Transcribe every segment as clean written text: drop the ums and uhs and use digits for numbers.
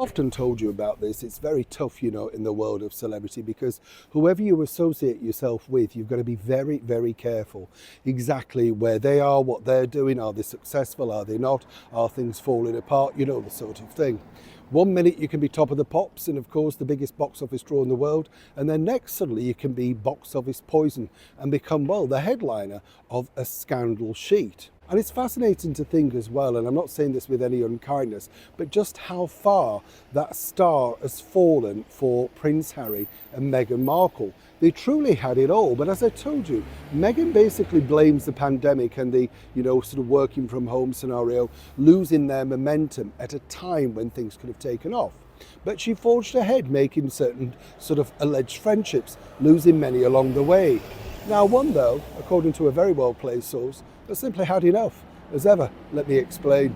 Often told you about this. It's very tough, in the world of celebrity because whoever you associate yourself with, you've got to be very, very careful exactly where they are, what they're doing. Are they successful? Are they not? Are things falling apart? The sort of thing. One minute you can be top of the pops and of course the biggest box office draw in the world, and then next suddenly you can be box office poison and become, well, the headliner of a scandal sheet. And it's fascinating to think as well, and I'm not saying this with any unkindness, but just how far that star has fallen for Prince Harry and Meghan Markle. They truly had it all, but as I told you, Meghan basically blames the pandemic and the, sort of working from home scenario, losing their momentum at a time when things could have taken off. But she forged ahead, making certain sort of alleged friendships, losing many along the way. Now one though, according to a very well-placed source, has simply had enough, as ever. Let me explain.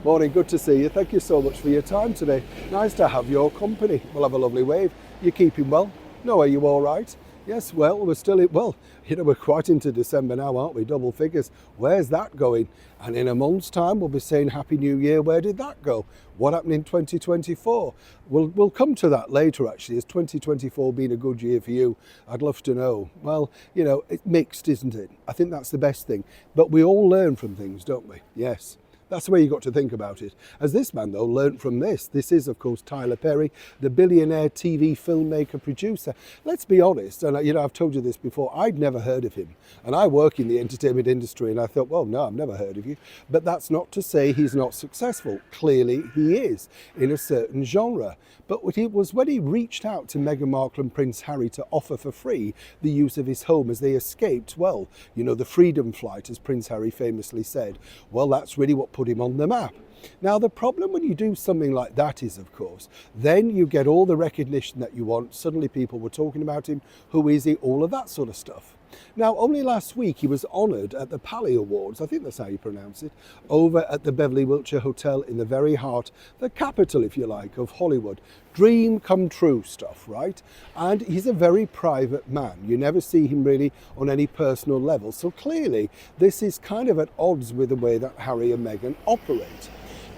Morning, good to see you. Thank you so much for your time today. Nice to have your company. We'll have a lovely wave. You keeping well? No, are you all right? Yes, well, we're still, we're quite into December now, aren't we? Double figures. Where's that going? And in a month's time, we'll be saying Happy New Year. Where did that go? What happened in 2024? We'll come to that later, actually. Has 2024 been a good year for you? I'd love to know. Well, it's mixed, isn't it? I think that's the best thing. But we all learn from things, don't we? Yes. That's the way you got to think about it. As this man, though, learnt from this. This is, of course, Tyler Perry, the billionaire TV filmmaker, producer. Let's be honest, and I've told you this before, I'd never heard of him. And I work in the entertainment industry, and I thought, well, no, I've never heard of you. But that's not to say he's not successful. Clearly, he is, in a certain genre. But it was when he reached out to Meghan Markle and Prince Harry to offer for free the use of his home as they escaped, well, the freedom flight, as Prince Harry famously said. Well, that's really what put him on the map. Now, the problem when you do something like that is, of course, then you get all the recognition that you want. Suddenly people were talking about him. Who is he? All of that sort of stuff. Now, only last week he was honoured at the Pally Awards, I think that's how you pronounce it, over at the Beverly Wilshire Hotel in the very heart, the capital, if you like, of Hollywood. Dream come true stuff, right? And he's a very private man. You never see him really on any personal level. So clearly, this is kind of at odds with the way that Harry and Meghan operate.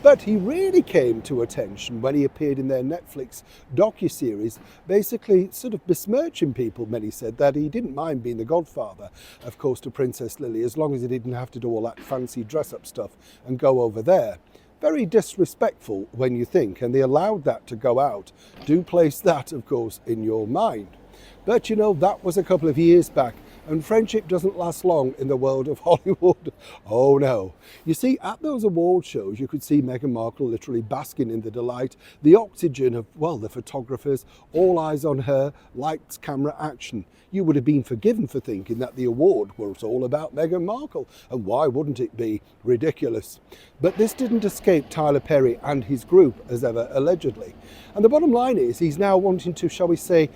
But he really came to attention when he appeared in their Netflix docuseries, basically sort of besmirching people. Many said that he didn't mind being the godfather, of course, to Princess Lily, as long as he didn't have to do all that fancy dress-up stuff and go over there. Very disrespectful when you think, and they allowed that to go out. Do place that, of course, in your mind. But that was a couple of years back. And friendship doesn't last long in the world of Hollywood. Oh no. You see, at those award shows, you could see Meghan Markle literally basking in the delight, the oxygen of, well, the photographers, all eyes on her, lights, camera, action. You would have been forgiven for thinking that the award was all about Meghan Markle. And why wouldn't it be? Ridiculous. But this didn't escape Tyler Perry and his group, as ever, allegedly. And the bottom line is he's now wanting to, shall we say,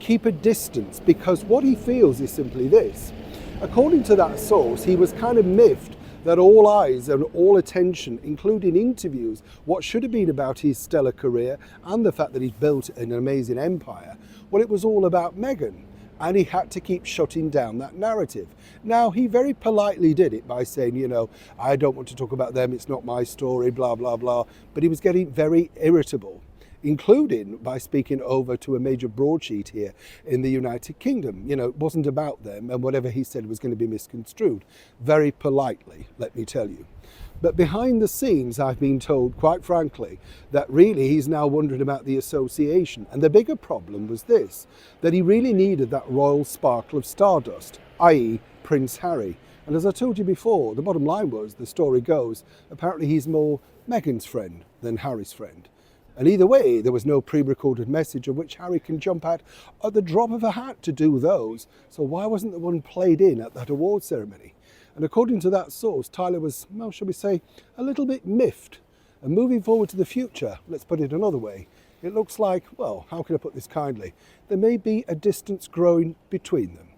keep a distance, because what he feels is simply this. According to that source, he was kind of miffed that all eyes and all attention, including interviews, what should have been about his stellar career and the fact that he's built an amazing empire, well, it was all about Meghan. And he had to keep shutting down that narrative. Now, he very politely did it by saying, I don't want to talk about them, it's not my story, blah, blah, blah. But he was getting very irritable, including by speaking over to a major broadsheet here in the United Kingdom. It wasn't about them, and whatever he said was going to be misconstrued. Very politely, let me tell you. But behind the scenes, I've been told, quite frankly, that really he's now wondering about the association. And the bigger problem was this, that he really needed that royal sparkle of stardust, i.e. Prince Harry. And as I told you before, the bottom line was, the story goes, apparently he's more Meghan's friend than Harry's friend. And either way, there was no pre-recorded message of which Harry can jump at the drop of a hat to do those. So why wasn't the one played in at that award ceremony? And according to that source, Tyler was, well, shall we say, a little bit miffed. And moving forward to the future, let's put it another way, it looks like, well, how can I put this kindly? There may be a distance growing between them.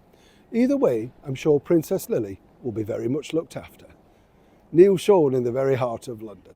Either way, I'm sure Princess Lily will be very much looked after. Neil Sean in the very heart of London.